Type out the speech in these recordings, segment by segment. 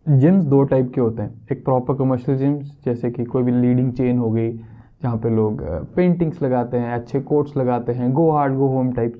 Gyms दो type के होते हैं, एक प्रॉपर कमर्शियल जिम्स जैसे कि कोई भी लीडिंग चेन हो गई जहाँ पे लोग पेंटिंग्स लगाते हैं, अच्छे कोट्स लगाते हैं, गो हार्ड गो होम टाइप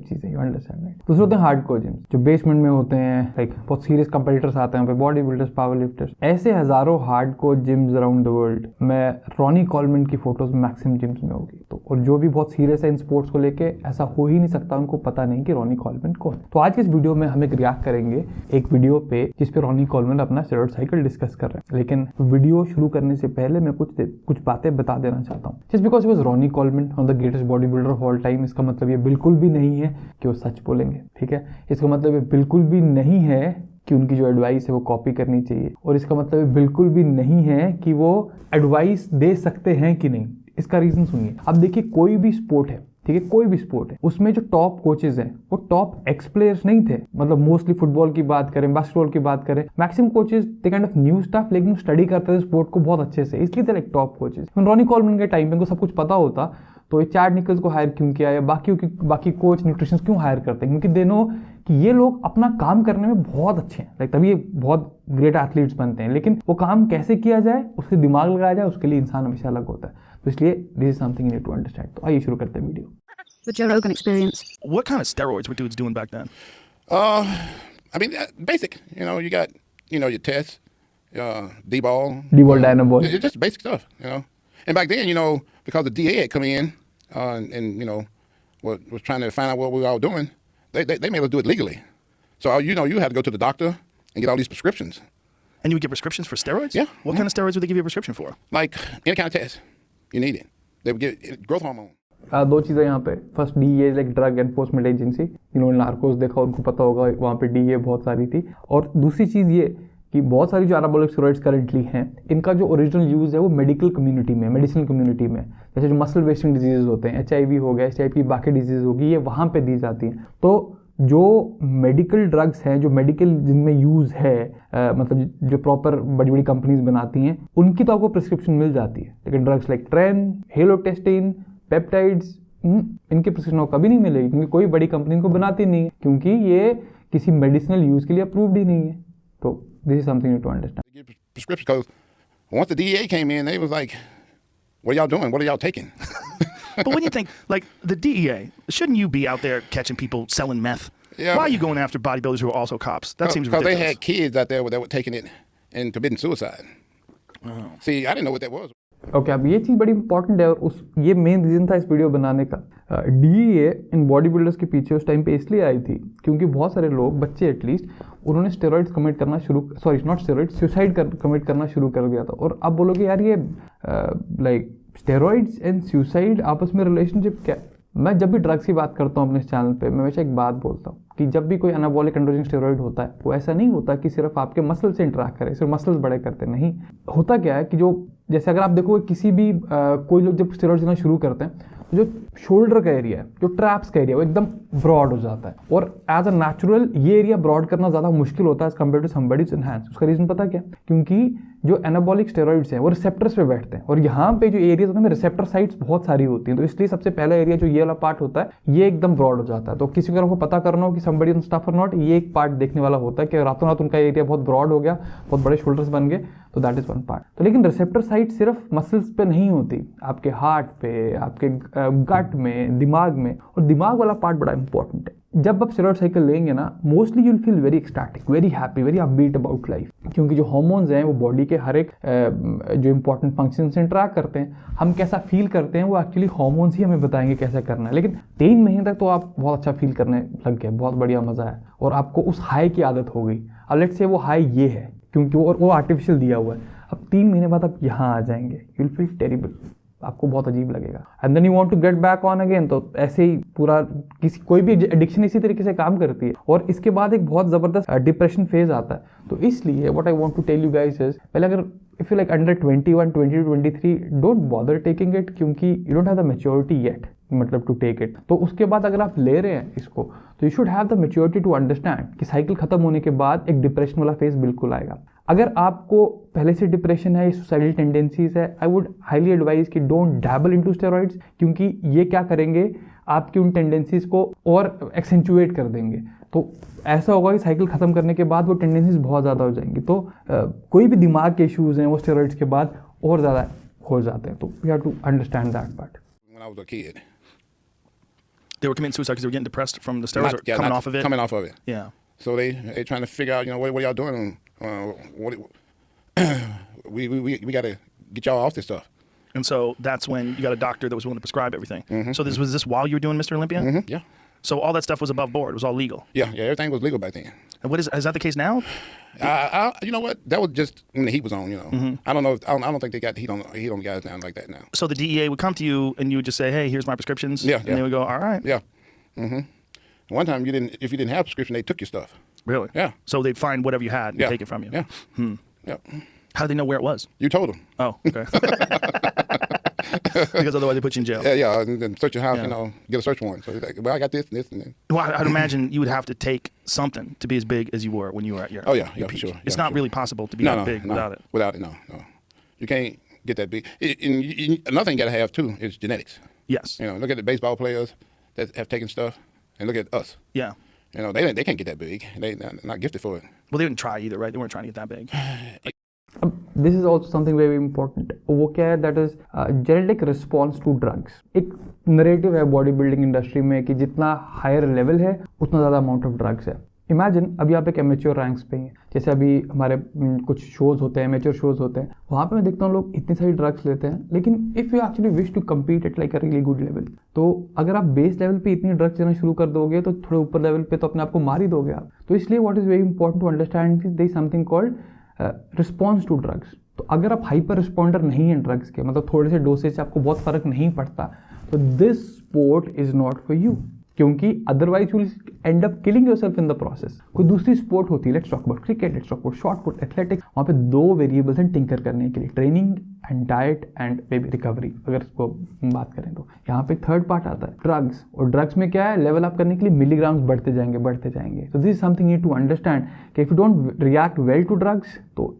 चीज़ें, यू अंडरस्टैंड राइट। दूसरे होते हैं हार्डकोर जिम्स जो बेसमेंट में होते हैं, लाइक बहुत सीरियस कंपटीटर्स आते हैं, बॉडी बिल्डर्स, पावर लिफ्टर्स, ऐसे हजारों hardcore gyms around the world में रॉनी कॉलमन की फोटोज मैक्सिमम जिम्स में होगी। तो और जो भी बहुत सीरियस है इन स्पोर्ट्स को लेके, ऐसा हो ही नहीं सकता उनको पता नहीं कि रॉनी कॉलमन कौन है। तो आज के इस वीडियो में हम एक रिएक्ट करेंगे एक वीडियो पे जिसपे रॉनी कॉलमन अपना स्टेरॉइड साइकिल डिस्कस कर रहे हैं। लेकिन वीडियो शुरू करने से पहले मैं कुछ बातें बता देना चाहता हूँ। Just because he was Ronnie कॉलमन on the greatest body builder of all time, इसका मतलब ये बिल्कुल भी नहीं है कि वो सच बोलेंगे, ठीक है। इसका मतलब ये बिल्कुल भी नहीं है कि उनकी जो एडवाइस है वो कॉपी करनी चाहिए, और इसका मतलब ये बिल्कुल भी नहीं है कि वो एडवाइस दे सकते हैं कि नहीं। इसका रीजन सुनिए। अब देखिए, कोई भी स्पोर्ट है, ठीक है, कोई भी स्पोर्ट है, उसमें जो टॉप कोचेज हैं वो टॉप एक्स प्लेयर्स नहीं थे। मतलब मोस्टली फुटबॉल की बात करें, बास्केटबॉल की बात करें, maximum coaches they kind of new staff, लेकिन स्टडी करते थे स्पोर्ट को बहुत अच्छे से, इसलिए थे लाइक टॉप कोचेज। रॉनी कॉलमन के टाइम पे उनको सब कुछ पता होता, तो ये चैड निकल्स को हायर क्यों किया, या बाकी कोच न्यूट्रिशंस क्यों हायर करते हैं, क्योंकि दे नो कि ये लोग अपना काम करने में बहुत अच्छे हैं, लाइक तभी ये बहुत ग्रेट एथलीट्स बनते हैं। लेकिन वो काम कैसे किया जाए, उसके दिमाग लगाया जाए, उसके लिए इंसान हमेशा अलग होता है। तो इसलिए this is something you need to understand. तो आइए शुरू करते हैं video. The Joe Rogan Experience. What kind of steroids were dudes doing back then? I mean, basic. You got, your tests, D-ball. D-ball, Dynaball. It's just basic stuff, And back then, because the DA had come in and was trying to find out what we were all doing, they made us do it legally. So, you had to go to the doctor and get all these prescriptions. And you would get prescriptions for steroids? Yeah. What kind of steroids would they give you a prescription for? Like any kind of test you needed. They would get growth hormone. दो चीज़ें यहाँ पे। First DEA like drug enforcement agency, जिन्होंने Narcos देखा उनको पता होगा वहाँ पे DEA बहुत सारी थी। और दूसरी चीज़ ये कि बहुत सारी जो एनाबॉलिक स्टेरॉइड्स करंटली हैं, इनका जो ओरिजिनल यूज़ है वो मेडिकल कम्युनिटी में, मेडिसिनल कम्युनिटी में, जैसे जो मसल वेस्टिंग डिजीज़ होते हैं, HIV हो गया, इस टाइप की बाकी डिजीज़ होगी, ये वहाँ पे दी जाती हैं। तो जो मेडिकल ड्रग्स हैं, जो मेडिकल जिनमें यूज़ है, मतलब जो प्रॉपर बड़ी बड़ी कंपनीज बनाती हैं, उनकी तो आपको प्रिस्क्रिप्शन मिल जाती है। लेकिन ड्रग्स लाइक ट्रेन, हेलोटेस्टिन, पेप्टाइड्स, इनकी प्रिस्क्रिप्शन कभी नहीं मिलेगी, क्योंकि कोई बड़ी कंपनी इनको बनाती नहीं है, क्योंकि ये किसी मेडिसिनल यूज़ के लिए अप्रूव्ड ही नहीं है। तो this is something to understand. Prescription, because once the DEA came in, they was like, what are y'all doing? What are y'all taking? But when you think, like, the DEA, shouldn't you be out there catching people selling meth? Yeah. Why are you going after bodybuilders who are also cops? That seems Because ridiculous. they had kids out there that were taking it and committing suicide. Oh. See, I didn't know what that was. Okay, अब ये चीज़ बड़ी important है, और ये main reason था इस video बनाने का। DEA इन बॉडी बिल्डर्स के पीछे उस टाइम पे इसलिए आई थी क्योंकि बहुत सारे लोग, बच्चे एटलीस्ट, उन्होंने स्टेरॉइड्स कमिट करना सुसाइड कमिट करना शुरू कर दिया था। और अब बोलोगे यार ये लाइक स्टेरॉइड्स एंड सुसाइड आपस में रिलेशनशिप क्या? मैं जब भी ड्रग्स की बात करता हूँ अपने इस चैनल पे, मैं हमेशा एक बात बोलता हूँ कि जब भी कोई एनाबॉलिक एंड्रोजन स्टेरॉइड होता है, वो ऐसा नहीं होता कि सिर्फ आपके मसल से इंटरेक्ट करे, सिर्फ मसल्स बड़े करते नहीं। होता क्या है कि जो, जैसे अगर आप देखो किसी भी कोई लोग जब स्टेरॉइड लेना शुरू करते हैं, तो जो शोल्डर का एरिया है, जो ट्रैप्स का एरिया, वो एकदम ब्रॉड हो जाता है। और एज अ नेचुरल ये एरिया ब्रॉड करना ज़्यादा मुश्किल होता है as compare to somebody's enhance. उसका रीज़न पता क्या? क्योंकि जो एनाबॉलिक स्टेरॉइड्स हैं वो रिसेप्टर्स पे बैठते हैं, और यहाँ पे जो एरियाज होते हैं रिसेप्टर साइट्स बहुत सारी होती हैं। तो इसलिए सबसे पहला एरिया जो ये वाला पार्ट होता है, ये एकदम ब्रॉड हो जाता है। तो किसी को अगर पता करना हो कि समबडी ऑन स्टफ और नॉट, ये एक पार्ट देखने वाला होता है कि रातों रात उनका एरिया बहुत ब्रॉड हो गया, बहुत बड़े शोल्डर्स बन गए, तो दैट इज वन पार्ट। तो लेकिन रिसेप्टर साइट सिर्फ मसल्स पे नहीं होती, आपके हार्ट पे, आपके गट में, दिमाग में, और दिमाग वाला पार्ट बड़ा इंपॉर्टेंट है। जब आप स्टेरॉइड साइकिल लेंगे ना, mostly you will feel very ecstatic, very happy, very upbeat about life, क्योंकि जो हार्मोन्स हैं वो बॉडी के हर एक जो इंपॉर्टेंट फंक्शन से इंटरेक्ट करते हैं। हम कैसा फील करते हैं वो एक्चुअली हार्मोन्स ही हमें बताएंगे कैसा करना है। लेकिन 3 महीने तक तो आप बहुत अच्छा फील करने लग गए, बहुत बढ़िया मजा है, और आपको उस हाई की आदत हो गई। अब लेट्स से वो हाई ये है, क्योंकि वो आर्टिफिशियल दिया हुआ है। अब 3 महीने बाद आप यहाँ आ जाएंगे, यू विल फील टेरिबल, आपको बहुत अजीब लगेगा, and then you want to get back on again. तो ऐसे ही पूरा कोई भी एडिक्शन इसी तरीके से काम करती है, और इसके बाद एक बहुत ज़बरदस्त डिप्रेशन फेज आता है। तो इसलिए what I want to tell you guys is, पहले अगर if you like under 21, 22, 23, don't bother taking it, क्योंकि you don't have the maturity yet, मतलब टू टेक इट। तो उसके बाद अगर आप ले रहे हैं इसको, तो you should have the maturity to understand कि साइकिल खत्म होने के बाद एक डिप्रेशन वाला फेज बिल्कुल आएगा। अगर आपको पहले से डिप्रेशन है, सुसाइडल टेंडेंसीज है, आई वुड हाईली एडवाइज कि डोंट डैबल इनटू स्टेरॉइड्स, क्योंकि ये क्या करेंगे, आपकी उन टेंडेंसीज को और एक्सेंचुएट कर देंगे। तो ऐसा होगा कि साइकिल ख़त्म करने के बाद वो टेंडेंसीज बहुत ज़्यादा हो जाएंगी। तो कोई भी दिमाग के इश्यूज़ हैं वो स्टेरॉइड्स के बाद और ज़्यादा हो जाते हैं। तो we have to understand that part. When I was a kid. They were committing suicide because they were getting depressed from the steroids or coming off of it. Coming off of it. Yeah. So they trying to figure out, what y'all doing? We got to get y'all off this stuff. And so that's when you got a doctor that was willing to prescribe everything. So this was while you were doing Mr. Olympia? Yeah. So all that stuff was above board. It was all legal. Yeah, everything was legal back then. And what is that the case now? You know what? That was just when the heat was on. I don't know. I don't think they got heat on guys down like that now. So the DEA would come to you and you would just say, "Hey, here's my prescriptions." Yeah, And they would go, "All right." Yeah. One time if you didn't have a prescription, they took your stuff. Really? Yeah. So they'd find whatever you had and take it from you. Yeah. Yeah. How did they know where it was? You told them. Oh, okay. Because otherwise they put you in jail. Yeah, and then search your house, get a search warrant. So he's like, well, I got this and this and that. Well, I'd imagine you would have to take something to be as big as you were when you were at your Oh, yeah, your for peak. sure. It's Yeah, not sure. really possible to be that big without it. Without it, no. You can't get that big. Another thing you got to have, too, is genetics. Yes. Look at the baseball players that have taken stuff, and look at us. Yeah. They can't get that big. They're not gifted for it. Well, they didn't try either, right? They weren't trying to get that big. अब this is also something very important. वो क्या है, that is genetic response to drugs. एक narrative है body building industry में कि जितना higher level है उतना ज़्यादा अमाउंट ऑफ ड्रग्स है। इमेजिन अभी आप एक एमेच्योर रैंक्स पे हैं, जैसे अभी हमारे कुछ शोज़ होते हैं, एमेच्योर शोज़ होते हैं, वहाँ पे मैं देखता हूँ लोग इतनी सारी ड्रग्स लेते हैं, लेकिन if you actually wish to compete at like a really good level, तो अगर आप बेस लेवल पे इतनी ड्रग्स लेना शुरू कर दोगे तो थोड़े ऊपर लेवल पे तो अपने आप को मार ही दोगे आप। तो इसलिए what is very important to understand this, there is something called response to drugs. तो अगर आप हाइपर रिस्पॉन्डर नहीं है ड्रग्स के, मतलब थोड़े से डोसेज से आपको बहुत फर्क नहीं पड़ता, तो this sport is not for you, क्योंकि otherwise you will end up killing yourself in the process. कोई दूसरी स्पोर्ट होती है, let's talk about cricket, let's talk about shot put, athletics, वहाँ पे 2 वेरिएबल्स हैं टिंकर करने के लिए, training and diet and maybe recovery, अगर इसको बात करें तो। यहाँ पे थर्ड पार्ट आता है ड्रग्स, और ड्रग्स में क्या है, लेवल अप करने के लिए मिलीग्राम्स बढ़ते जाएंगे। तो this is something you to understand कि if you don't react well to drugs, तो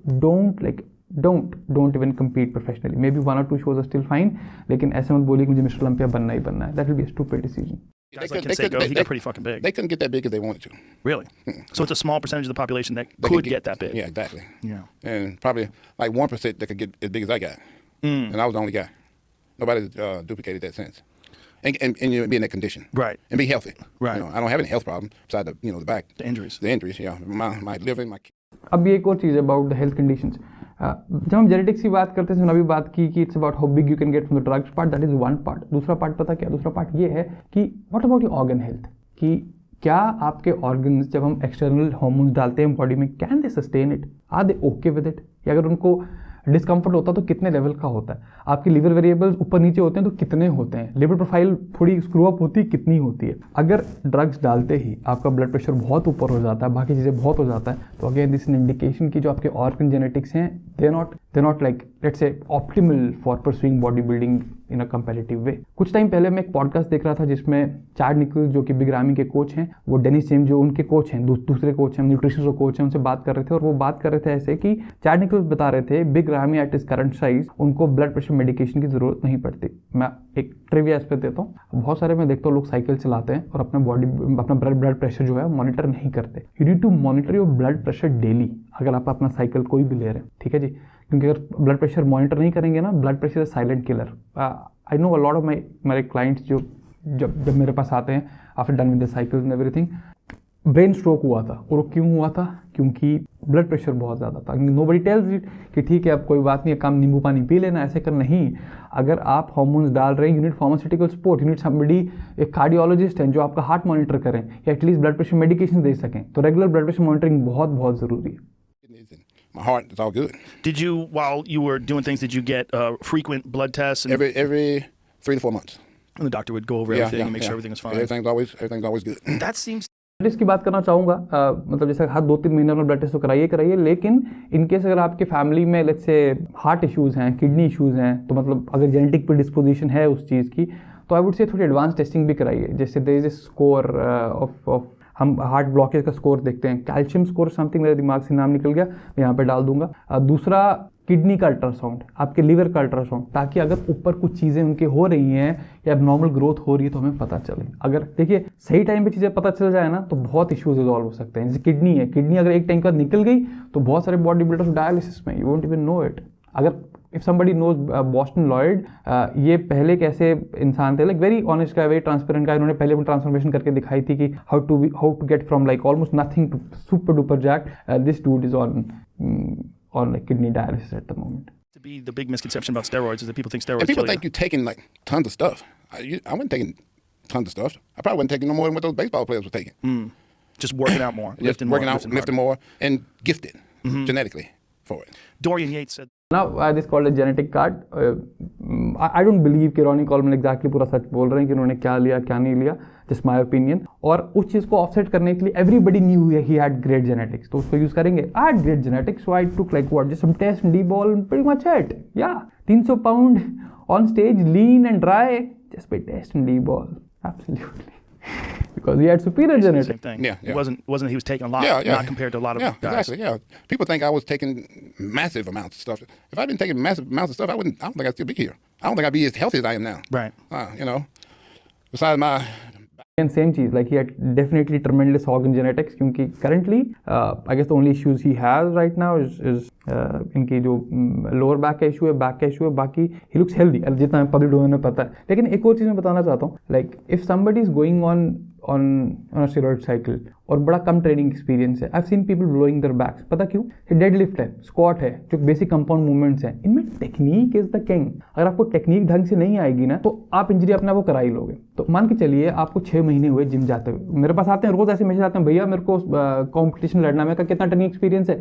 don't even compete professionally. Maybe 1 or 2 shows are still fine, लेकिन ऐसे मत बोलिए कि मुझे मिस्टर ओलंपिया बनना ही बनना है। That will be a stupid decision. Guys like Canseco, he got pretty fucking big. They couldn't get that big if they wanted to. Really? So it's a small percentage of the population that They could get that big. Yeah, exactly. Yeah. And probably like 1% that could get as big as I got. And I was the only guy. Nobody duplicated that since. And you be in that condition. Right. And be healthy. Right. I don't have any health problem besides the back. The injuries. The injuries, yeah. My liver, my अब ये एक और चीज़ है about the health conditions. जब हम genetics की बात करते हैं, हमने अभी बात की कि it's about how big you can get from the drugs part, that is one part. दूसरा पार्ट पता क्या, दूसरा पार्ट ये है कि what about your organ health, कि क्या आपके ऑर्गन्स जब हम एक्सटर्नल हार्मोन्स डालते हैं बॉडी में, can they sustain it, are they okay with it, या अगर उनको डिस्कम्फर्ट होता है तो कितने लेवल का होता है। आपके लीवर वेरिएबल्स ऊपर नीचे होते हैं तो कितने होते हैं, लिवर प्रोफाइल थोड़ी स्क्रू अप होती है कितनी होती है। अगर ड्रग्स डालते ही आपका ब्लड प्रेशर बहुत ऊपर हो जाता है, बाकी चीज़ें बहुत हो जाता है, तो अगेन दिस इज इंडिकेशन कि जो आपके ऑर्गन जेनेटिक्स हैं they not like let's say optimal for pursuing body building in a comparative way. कुछ टाइम पहले मैं एक पॉडकास्ट देख रहा था जिसमें चैड निकल्स जो कि बिग रामी के कोच हैं, वो डेनिस जेम्स जो उनके कोच हैं, दूसरे कोच हैं, न्यूट्रिशन कोच हैं, उनसे बात कर रहे थे, और वो बात कर रहे थे ऐसे कि चैड निकल्स बता रहे थे बिग रामी एट इस करंट साइज उनको ब्लड प्रेशर मेडिकेशन की जरूरत नहीं पड़ती। मैं एक ट्रिविया इस पे देता हूँ, बहुत सारे मैं देखता हूँ लोग साइकिल चलाते हैं और अपना ब्लड प्रेशर जो है मॉनिटर नहीं करते। You need to monitor your blood pressure daily अगर आप अपना साइकिल कोई भी ले रहे हैं, ठीक है जी, क्योंकि अगर ब्लड प्रेशर मॉनिटर नहीं करेंगे ना, blood pressure is silent killer. I know a lot of मेरे क्लाइंट्स जो जब मेरे पास आते हैं after done with the cycles and everything, brain stroke हुआ था, और वो क्यों हुआ था, क्योंकि ब्लड प्रेशर बहुत ज़्यादा था। नोबडी टेल्स इट कि ठीक है अब कोई बात नहीं, काम नींबू पानी पी लेना, ऐसे कर नहीं। अगर आप हार्मोन्स डाल रहे हैं, unit pharmaceutical support, unit somebody एक कार्डियोलॉजिस्ट हैं जो आपका हार्ट मॉनिटर करें या एटलीस्ट ब्लड प्रेशर मेडिकेशन दे सकें, तो रेगुलर ब्लड प्रेशर मॉनिटरिंग बहुत बहुत ज़रूरी है। My heart is all good. Did you, while you were doing things, did you get frequent blood tests? And Every 3 to 4 months. the doctor would go over everything and make sure everything was fine. Everything's always good. That seems. इसकी बात करना चाहूँगा, मतलब जैसे हर 2-3 महीने में blood test तो कराइए, लेकिन इनकेस अगर आपके फैमिली में लेट्स से हार्ट इश्यूज़ हैं, किडनी इश्यूज़ हैं, तो मतलब अगर जेनेटिक प्रीडिस्पोजिशन है उस चीज़ की, तो आई वुड से थोड़ी एडवांस टेस्टिंग भी कराइए। जैसे there is a score of हम हार्ट ब्लॉकेज का स्कोर देखते हैं, कैल्शियम स्कोर समथिंग, मेरे दिमाग से नाम निकल गया, मैं यहाँ पे डाल दूंगा। दूसरा किडनी का अल्ट्रासाउंड, आपके लिवर का अल्ट्रासाउंड, ताकि अगर ऊपर कुछ चीज़ें उनके हो रही हैं या नॉर्मल ग्रोथ हो रही है तो हमें पता चले। अगर देखिए सही टाइम पे चीज़ें पता चल जाए ना तो बहुत इश्यूज रिजॉल्व हो सकते हैं। जैसे किडनी है, किडनी अगर एक टाइम के बाद निकल गई तो बहुत सारे बॉडी बिल्डर्स डायलिसिस में, you won't even know it. अगर if somebody knows Boston Lloyd, ये पहले एक ऐसे इंसान थे, लाइक वेरी ऑनेस्ट का, वेरी ट्रांसपेरेंट का, इन्होंने पहले अपनी ट्रांसफॉर्मेशन करके दिखाई थी कि how to get from like almost nothing to super duper jacked. This dude is on like kidney dialysis at the moment. To be the big misconception about steroids is that people think steroids And people kill think you're taking like tons of stuff. I wasn't taking tons of stuff. I probably wasn't taking no more than what those baseball players were taking. Just working out more, Just lifting working more, out, lifting more, and gifted genetically for it. Dorian Yates said, Now this called a genetic card. I don't believe कि Ronnie Coleman exactly पूरा सच बोल रहे हैं कि उन्होंने क्या लिया क्या नहीं लिया, just my opinion. और उस चीज़ को ऑफसेट करने के लिए everybody knew he had great genetics, तो उसको यूज़ करेंगे। I had great genetics, so I took like what, just some test and D-ball and pretty much it. Yeah, 300 pound on stage, lean and dry, just by test and D-ball. Absolutely. Because he had superior the genetics. same thing. Yeah. It wasn't he was taking a lot, not compared to a lot of guys. Exactly. Yeah, people think I was taking massive amounts of stuff. If I'd been taking massive amounts of stuff, I don't think I'd still be here. I don't think I'd be as healthy as I am now. Right. You know, besides my. And same cheese, like he had definitely tremendous organ genetics, क्योंकि currently I guess the only issues he has right now is इनकी जो lower back का issue है, back का issue है, बाकी he looks healthy, जितना मैं पब्लिक डोमेन में पता है। लेकिन एक और चीज़ मैं बताना चाहता हूँ, like if somebody is going on a steroid cycle और बड़ा कम ट्रेनिंग एक्सपीरियंस है, I've seen people blowing their backs, पता क्यों? डेड लिफ्ट है, स्क्वाट है, जो बेसिक कंपाउंड मूवमेंट्स हैं, इनमें टेक्निक इज द किंग। अगर आपको टेक्निक ढंग से नहीं आएगी ना तो आप इंजरी अपने आप को करा ही लोगे। तो मान के चलिए आपको 6 महीने हुए जिम जाते हुए, मेरे पास आते हैं रोज ऐसे मैसेज आते हैं, भैया मेरे को कॉम्पिटिशन लड़ना, मैं कितना ट्रेनिंग एक्सपीरियंस है,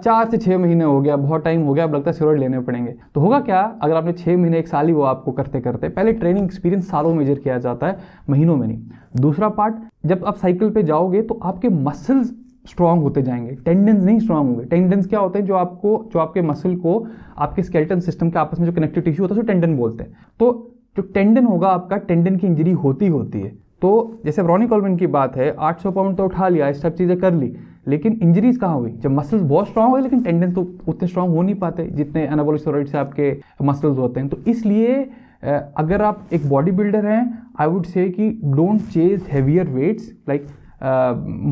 4 से 6 महीने हो गया, बहुत टाइम हो गया, अब लगता है स्टेरॉइड लेने पड़ेंगे। तो होगा क्या, अगर आपने 6 महीने 1 साल ही वो आपको करते करते, पहले ट्रेनिंग एक्सपीरियंस सालों मेजर किया जाता है, महीनों में नहीं। दूसरा पार्ट, जब आप साइकिल पे जाओगे तो आपके मसल्स स्ट्रांग होते जाएंगे, टेंडन्स नहीं स्ट्रांग होंगे। टेंडन्स क्या होते हैं, जो आपके मसल को आपके स्केलेटन सिस्टम के आपस में जो कनेक्टिव टिश्यू होता है, उसको टेंडन बोलते हैं। तो जो टेंडन होगा आपका, टेंडन की इंजरी होती है। तो जैसे रॉनी कॉलमैन की बात है, 800 पाउंड तो उठा लिया, इस सब चीज़ें कर ली, लेकिन इंजरीज कहाँ हुई? जब मसल्स बहुत स्ट्रांग हो गए, लेकिन टेंडन तो उतने स्ट्रांग हो नहीं पाते जितने एनाबॉलिक स्टेरॉइड से आपके मसल्स होते हैं। तो इसलिए अगर आप एक बॉडी बिल्डर हैं, आई वुड से कि don't chase heavier weights, like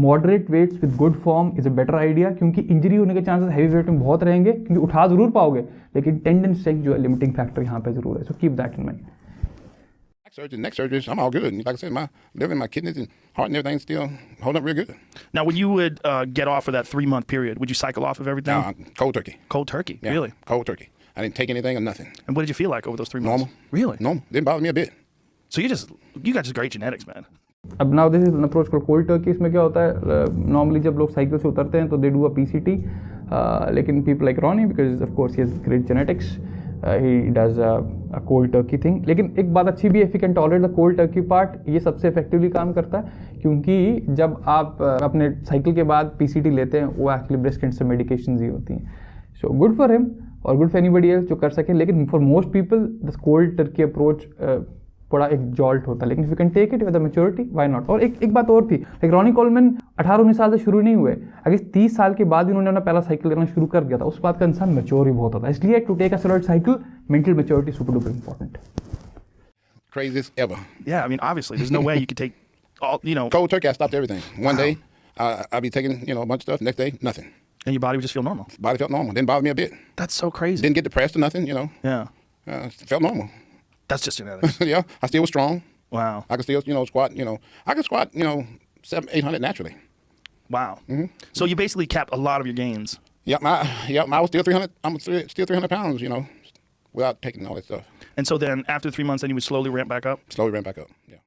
moderate weights with good form is a better idea, क्योंकि इंजरी होने के चांसेस हैवी वेट में बहुत रहेंगे, क्योंकि उठा जरूर पाओगे, लेकिन टेंडन स्ट्रेंथ जो है लिमिटिंग फैक्टर यहाँ पे जरूर है। So keep that in mind. Neck surgeries, I'm all good. Like I said, my liver, my kidneys, and heart and everything still holding up real good. Now, when you would get off for that 3-month period, would you cycle off of everything? Cold turkey. Cold turkey, Yeah, really? cold turkey. I didn't take anything or nothing. And what did you feel like over those 3 months? Normal. Really? Normal. Didn't bother me a bit. So you got just great genetics, man. अब now this is an approach called cold Turkey. इसमें क्या होता है, normally जब लोग cycle से उतरते हैं तो दे डू अ पीसीटी, लेकिन people like Ronnie, because of course he has great genetics, he does a cold Turkey thing. लेकिन एक बात अच्छी भी है, if you can tolerate the cold Turkey part, ये सबसे इफेक्टिवली काम करता है, क्योंकि जब आप अपने साइकिल के बाद पीसीटी लेते हैं, वो एक्चुअली ब्रेस्ट कैंसर मेडिकेशन ही होती हैं। सो गुड फॉर हिम और गुड फॉर एनीबडी एल्स जो कर सके, लेकिन for most people the cold turkey approach बड़ा एक जॉल्ट होता है, लेकिन if you can take it with the maturity, why not. और एक बात और थी, लाइक रॉनी कॉलमैन 18-19 साल से शुरू नहीं हुए, अगर 30 साल के बाद उन्होंने अपना पहला साइकिल लेना शुरू कर दिया था, उस बात का इंसान मैच्योर ही बहुत होता है। इसलिए to take a steroid cycle, mental maturity super duper important. Craziest ever. Yeah, I mean, obviously, there's no way you could take all, Cold turkey, I stopped everything. One day, I'd be taking, a bunch of stuff. Next day, nothing. and your body would just feel normal. Body felt normal. Didn't bother me a bit. That's so crazy. Didn't get depressed or nothing, Yeah, Felt normal. that's just genetics. Yeah, I still was strong. Wow. I could still, squat, I could squat, 700-800 naturally. Wow. So you basically capped a lot of your gains. Yep, I was still 300. I'm still 300 pounds, without taking all that stuff. And so then after 3 months, then you would slowly ramp back up? Slowly ran back up, yeah.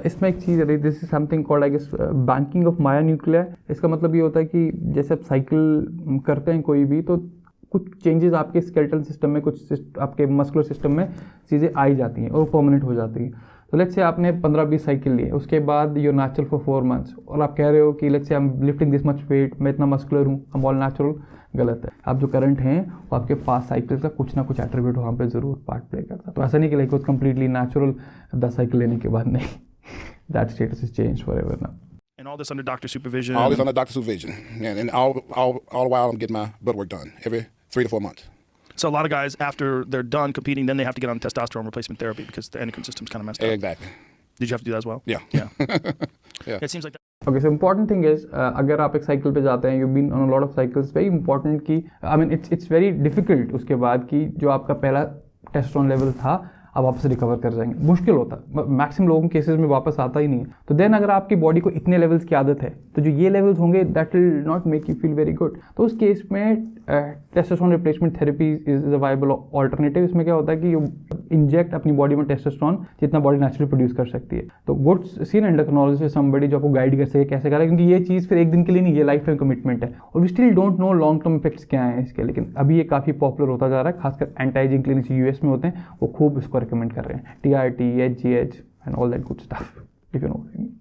इसमें एक चीज़ है, this is something called I guess banking of myonuclear. इसका मतलब ये होता है कि जैसे आप साइकिल करते हैं कोई भी, तो कुछ चेंजेस आपके स्केलेटल सिस्टम में, कुछ आपके मस्कुलर सिस्टम में चीज़ें आई जाती हैं और वो परमानेंट हो जाती हैं। तो लेट्स से आपने 15-20 साइकिल लिए, उसके बाद यू नेचुरल फॉर 4 मंथ्स, और आप कह रहे हो कि let's say I am lifting this much weight, मैं इतना मस्कुलर हूँ, आई एम ऑल नेचुरल। गलत है। आप जो करंट हैं वो आपके पास साइकिल का कुछ ना कुछ एट्रीब्यूट वहाँ पे ज़रूर पार्ट प्ले करता है। तो ऐसा नहीं कि लाइक वो कंप्लीटली नेचुरल 10 साइकिल लेने के बाद नहीं, that status is change forever now. And all this under doctor supervision? All this under doctor supervision. Yeah, and all the while I'm getting my blood work done every 3 to 4 months. So a lot of guys, after they're done competing, then they have to get on testosterone replacement therapy because the endocrine system's kind of messed up. Exactly. Did you have to do that as well? Yeah. Yeah. It seems like that. Okay, so important thing is अगर आप एक cycle पे जाते हैं, you've been on a lot of cycles, very important कि I mean it's very difficult उसके बाद कि जो आपका पहला टेस्टोस्टेरोन लेवल था आप वापस रिकवर कर जाएंगे, मुश्किल होता है, मैक्सिमम लोगों के केसेस में वापस आता ही नहीं है. तो देन अगर आपकी बॉडी को इतने लेवल्स की आदत है तो जो ये लेवल्स होंगे that will not make you feel very good. तो उस केस में testosterone replacement therapy is a viable alternative. इसमें क्या होता है कि यू इंजेक्ट अपनी बॉडी में टेस्टोस्टेरोन जितना बॉडी नेचुरली प्रोड्यूस कर सकती है. तो good see an endocrinologist somebody जो आपको गाइड कर सके कैसे करें, क्योंकि ये चीज़ फिर एक दिन के लिए नहीं, ये लाइफ टाइम कमिटमेंट है और we still don't know long term effects क्या हैं इसके. लेकिन अभी ये काफ़ी पॉपुलर होता जा रहा है, खासकर एंटी एजिंग क्लिनिक्स यूएस में होते हैं, वो खूब इसको रिकमेंड कर रहे हैं. TRT, HGH and all that good stuff, if you know what I mean.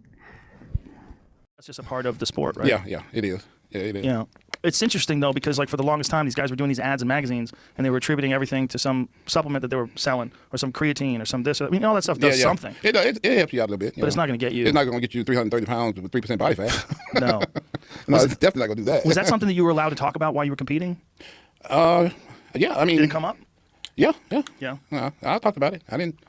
That's just a part of the sport, right? Yeah, it is. Yeah, it is. Yeah. It's interesting though because like for the longest time these guys were doing these ads in magazines and they were attributing everything to some supplement that they were selling or some creatine or some this. I mean all that stuff does something. It helps you out a little bit. But it's not going to get you. It's not going to get you 330 pounds with 3% body fat. No. No, it's definitely not going to do that. Was that something that you were allowed to talk about while you were competing? Yeah, I mean. Did it come up? Yeah. I talked about it. I didn't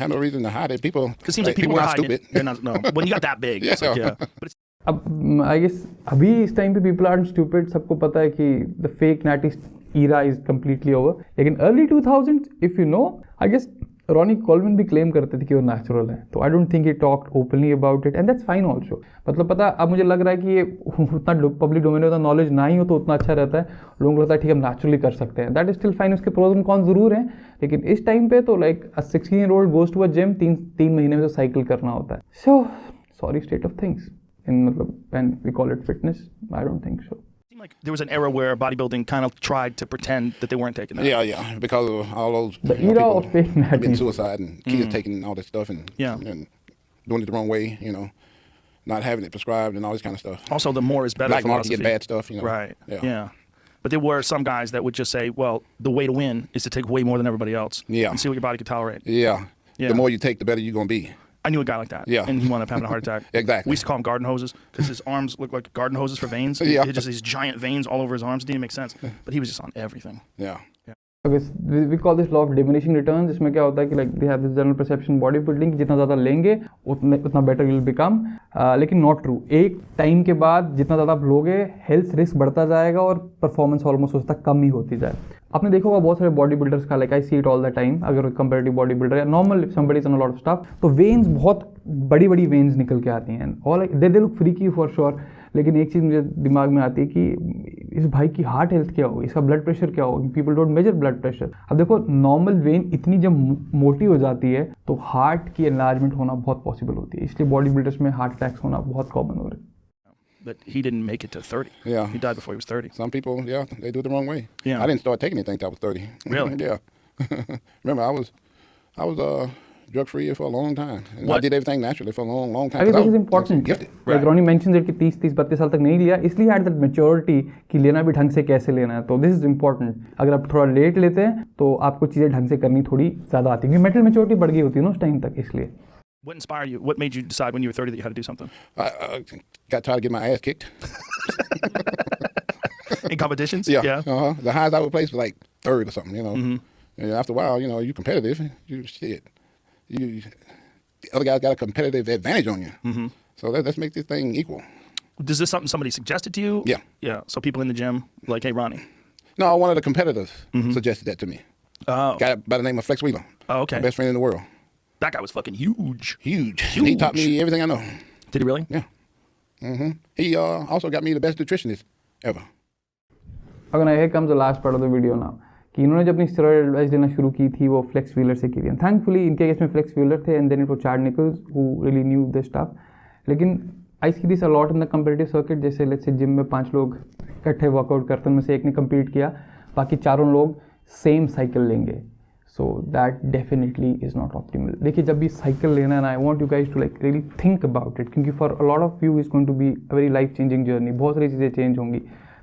have no reason to hide it. People. Because it seems like people were hiding stupid. it. They're not. No. When you got that big, it's like But it's अब I guess अभी इस time पे people are stupid, सबको पता है कि the fake natty era is completely over. लेकिन early 2000 if you know, I guess Ronnie Coleman भी क्लेम करते थे कि वो नेचुरल है. तो I don't think he talked openly about it and that's fine also. मतलब पता अब मुझे लग रहा है कि ये उतना पब्लिक डोमेन में उतना नॉलेज ना ही हो तो उतना अच्छा रहता है. लोगों को लगता है ठीक है हम नेचुरली कर सकते हैं, दैट इज स्टिल फाइन. उसके प्रोज एंड कॉन्स जरूर हैं, लेकिन इस टाइम पे तो like a 16-year-old goes to a gym, तीन महीने में तो साइकिल करना होता है. So sorry state of things in when we call it fitness. I don't think so. It seemed like there was an era where bodybuilding kind of tried to pretend that they weren't taking that. Yeah, because of all those The era of fake committing natties. suicide and kids taking all this stuff and doing it the wrong way, not having it prescribed and all this kind of stuff. Also, the more is better Black market get bad stuff, Right. Yeah. But there were some guys that would just say, well, the way to win is to take way more than everybody else. Yeah. And see what your body can tolerate. Yeah. The more you take, the better you're going to be. I knew a guy like that. Yeah. And he wound up having a heart attack. Exactly. We used to call him garden hoses because his arms looked like garden hoses for veins. Yeah. He had just these giant veins all over his arms. It didn't make sense. But he was just on everything. Yeah. Okay, we call this law of diminishing returns. इसमें क्या होता है कि like they have this general perception body building कि जितना ज़्यादा लेंगे उतना better you'll become. लेकिन not true. एक टाइम के बाद जितना ज़्यादा आप लोगे हेल्थ रिस्क बढ़ता जाएगा और परफॉर्मेंस ऑलमोस्ट उसका कम ही होती जाए. आपने देखा होगा बहुत सारे बॉडी बिल्डर्स का, like I see it all the time, अगर कंपेरेटिव बॉडी बिल्डर या normal somebody is on a lot of stuff, तो वेन्स बहुत बड़ी बड़ी वेन्स निकल के आती हैं और they look freaky for sure. लेकिन एक चीज़ मुझे दिमाग में आती है कि इस भाई की हार्ट हेल्थ क्या हो, इसका ब्लड प्रेशर क्या हो. People don't measure blood pressure. अब देखो नॉर्मल वेन इतनी जब मोटी हो जाती है तो हार्ट की एनलार्जमेंट होना बहुत पॉसिबल होती है, इसलिए बॉडी बिल्डर्स में हार्ट अटैक्स होना बहुत कॉमन हो रहा है. But he didn't make it to 30. Yeah. He died before he was 30. Some people, they do it the wrong way. Yeah. I didn't start taking anything until I was 30. Really? Yeah. Remember, I was drug-free for a long time. And I What? did everything naturally for a long time. I guess 'cause this is I was important. gifted. Like Ronnie mentions it कि 30-32 साल तक नहीं लिया, इसलिए had that maturity कि लेना भी ढंग से कैसे लेना है. तो this is important. अगर आप थोड़ा लेट लेते हैं तो आपको चीज़ें ढंग से करनी थोड़ी ज़्यादा आती है, क्योंकि मेंटल मेच्योरिटी बढ़ गई होती है ना उस टाइम तक. इसलिए What inspired you? What made you decide when you were 30 that you had to do something? I got tired of getting my ass kicked. In competitions? Yeah. The highest I would place was like third or something, Mm-hmm. And after a while, you're competitive. The other guys got a competitive advantage on you. Mm-hmm. So let's make this thing equal. Is this something somebody suggested to you? Yeah. Yeah. So people in the gym, like, hey, Ronnie. No, one of the competitors suggested that to me. Oh. Guy by the name of Flex Wheeler. Oh, okay. My best friend in the world. That guy was fucking huge. Huge. And he taught me everything I know. Did he really? Yeah. He also got me the best nutritionist ever. अगर here comes the last part of the video now, कि इन्होंने जब अपनी steroid advice देना शुरू की थी वो फ्लेक्स व्हीलर से की थी. थैंकफुली इनके केस में फ्लेक्स व्हीलर थे and then it was Chad Nicholls who really knew this stuff. लेकिन I see this a lot in the competitive circuit. जैसे लेट्स से जिम में 5 लोग इकट्ठे वर्कआउट करते हैं, उनमें से एक ने कम्पीट किया, बाकी चारों लोग सेम साइकिल लेंगे. So that definitely is not optimal. देखिए जब भी साइकिल लेना है, I want you guys to like really think about it, क्योंकि for a lot of you is going to be a very life changing journey. बहुत सारी चीज़ें change होंगी.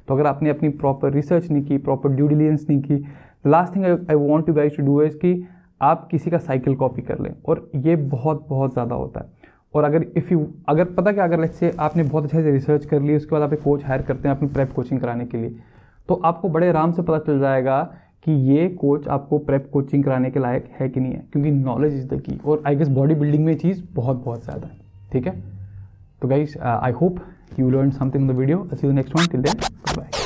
तो अगर आपने अपनी प्रॉपर रिसर्च नहीं की, प्रॉपर ड्यू डिलिजेंस नहीं की, the last thing I want you guys to do is कि आप किसी का साइकिल कॉपी कर लें. और ये बहुत बहुत ज़्यादा होता है. और अगर पता क्या, अगर लेट्स से आपने बहुत अच्छे से रिसर्च कर ली, उसके बाद आप एक कोच हायर करते हैं अपनी प्रेप कोचिंग कराने के लिए, तो आपको बड़े आराम से पता चल जाएगा कि ये कोच आपको प्रेप कोचिंग कराने के लायक है कि नहीं है, क्योंकि नॉलेज इज द की। और आई गेस बॉडी बिल्डिंग में चीज़ बहुत बहुत ज़्यादा है, ठीक है। तो guys I hope you learned something in the video. I'll see you in the next one. Till then, bye.